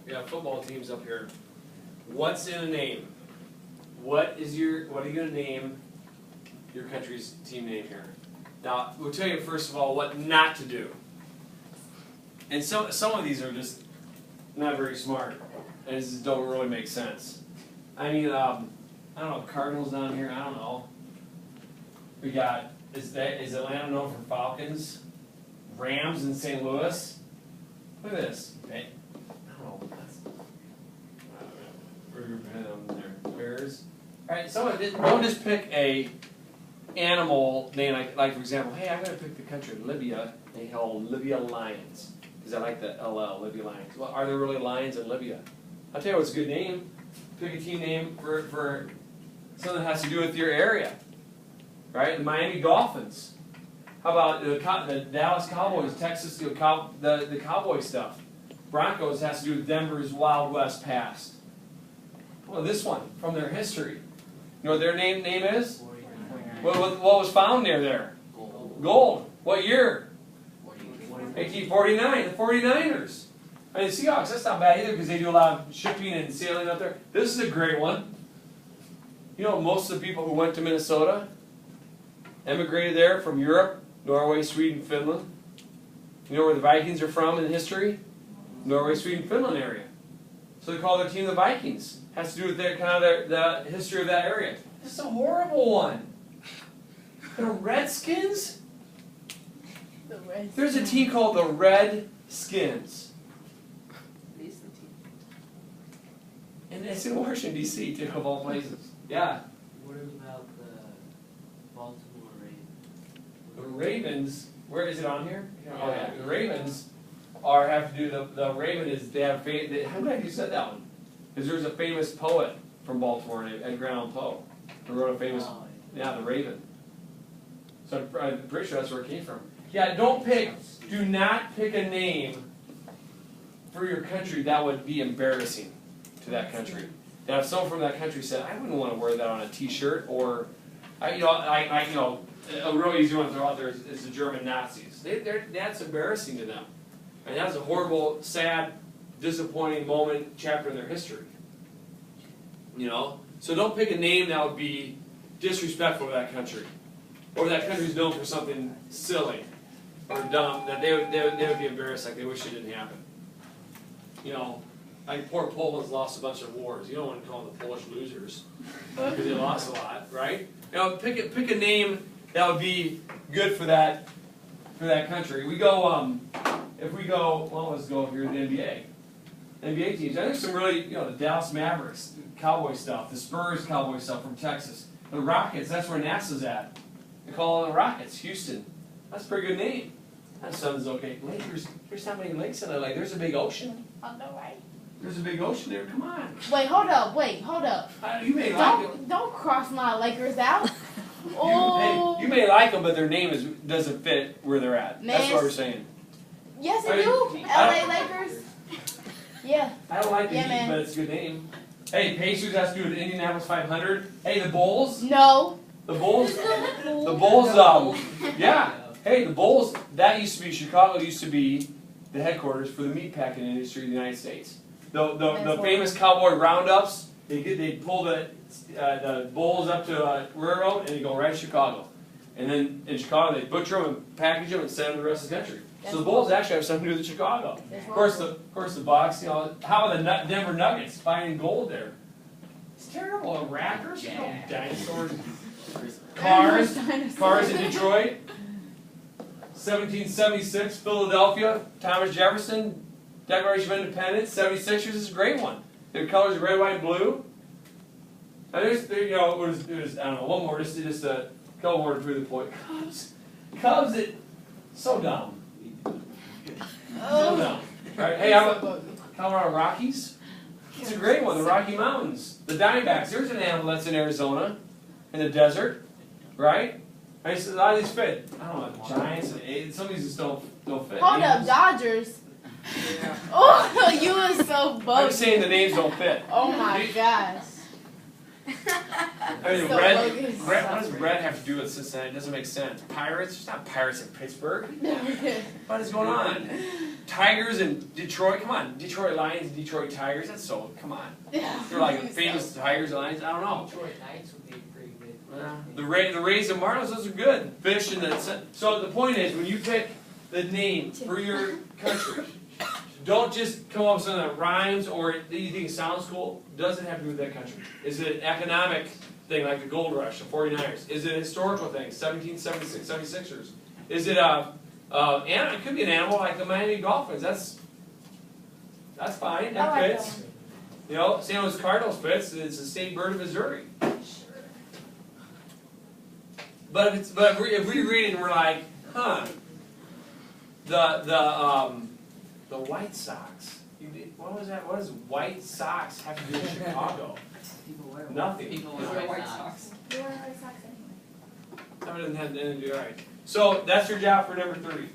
got football teams up here. What's in a name? What are you going to name your country's team name here? Now, we'll tell you first of all what not to do. And some of these are just not very smart, and just don't really make sense. I mean, I don't know, Cardinals down here, I don't know. We got, is Atlanta known for Falcons? Rams in St. Louis? Look at this. I don't know, that's, Bears. Alright, don't just pick a animal name, like for example, hey, I'm going to pick the country Libya, they call Libya Lions. Because I like the LL, Libya Lions. Well, are there really lions in Libya? I'll tell you what's a good name. Pick a team name for something that has to do with your area. Right? The Miami Dolphins. How about the Dallas Cowboys, Texas, the Cowboy stuff. Broncos has to do with Denver's Wild West past. Well, this one, from their history. You know what their name is? What was found near there? Gold. What year? 1849, the 49ers. I mean, the Seahawks, that's not bad either because they do a lot of shipping and sailing up there. This is a great one. You know, most of the people who went to Minnesota emigrated there from Europe, Norway, Sweden, Finland. You know where the Vikings are from in history? Norway, Sweden, Finland area. So they call their team the Vikings. Has to do with their kind of the history of that area. This is a horrible one. The Redskins? There's a team called the Redskins. And it's in Washington, D.C., too, of all places. Yeah. What about the Baltimore Ravens? The Ravens, where is it on here? Oh, yeah. The Ravens have to do, the Raven is, they have, how glad you said that one. Because there's a famous poet from Baltimore named Edgar Allan Poe who wrote a famous, the Raven. So I'm pretty sure that's where it came from. Yeah, do not pick a name for your country that would be embarrassing to that country. Now, if someone from that country said, I wouldn't want to wear that on a T-shirt, or, a real easy one to throw out there is the German Nazis. That's embarrassing to them. And that's a horrible, sad, disappointing moment, chapter in their history. You know? So don't pick a name that would be disrespectful to that country. Or that country's known for something silly or dumb that they would be embarrassed, like they wish it didn't happen. You know, like poor Poland's lost a bunch of wars. You don't want to call them the Polish losers because they lost a lot, right? You know, pick a name that would be good for that country. We go if we go, well, let's go here to the NBA. NBA teams. I think some really, the Dallas Mavericks, Cowboy stuff, the Spurs Cowboy stuff from Texas, the Rockets. That's where NASA's at. They call it the Rockets, Houston. That's a pretty good name. That sounds okay. Lakers, there's not many lakes in LA. There's a big ocean. I know, right? There's a big ocean there. Come on. Wait, hold up. You may like them. Don't cross my Lakers out. Oh. You may like them, but their name doesn't fit where they're at. Man. That's what we're saying. Yes, they do. LA Lakers. Yeah. I don't like the man. but it's a good name. Hey, Pacers has to do with the Indianapolis 500. Hey, the Bulls. No. The Bulls. The Bulls. Yeah. Hey, the Bulls. That used to be Chicago. Used to be the headquarters for the meatpacking industry of the United States. The famous cowboy roundups. They pull the bulls up to a railroad and they go right to Chicago. And then in Chicago they butcher them and package them and send them to the rest of the country. So the Bulls actually have something to do with Chicago. Of course the Bucks. How are the Denver Nuggets finding gold there? It's terrible. The Raptors, dinosaurs, cars in Detroit. 1776, Philadelphia, Thomas Jefferson, Declaration of Independence. 76ers is a great one. Their colors are red, white, and blue. And there's I don't know, one more, just a couple more to prove the point. Cubs, so dumb. So dumb. Right? Hey, how about Colorado Rockies? It's a great one. The Rocky Mountains, the Diamondbacks. There's an animal that's in Arizona, in the desert, right? I mean, a lot of these fit. I don't know, Giants and some of these just don't fit. Hold up, Dodgers. Yeah. Oh, you are so bugged. I'm saying the names don't fit. Oh my gosh. I mean, So red, bogus. what does red have to do with Cincinnati? It doesn't make sense. Pirates? There's not pirates in Pittsburgh. No, we're good. What is going on? Tigers in Detroit? Come on. Detroit Lions and Detroit Tigers? That's so, come on. Yeah. They're like famous Tigers, Lions? I don't know. Detroit Knights would be pretty good. The Rays and Marlins, those are good. Fish and the, so the point is, when you pick the name for your country, don't just come up with something that rhymes or that you think sounds cool. Doesn't have to do with that country. Is it an economic thing like the gold rush, the 49ers? Is it a historical thing, 1776, 76ers? Is it it could be an animal like the Miami Dolphins. That's fine, that I like fits. that You know, St. Louis Cardinals fits. It's the state bird of Missouri. But if we read it and we're like, huh, the White Sox. What was that? What does White Sox have to do with Chicago? People wear Nothing. People Wear wear White White Sox. Sox. You wear White Sox anyway. That doesn't have anything to do. All right. So that's your job for number 3.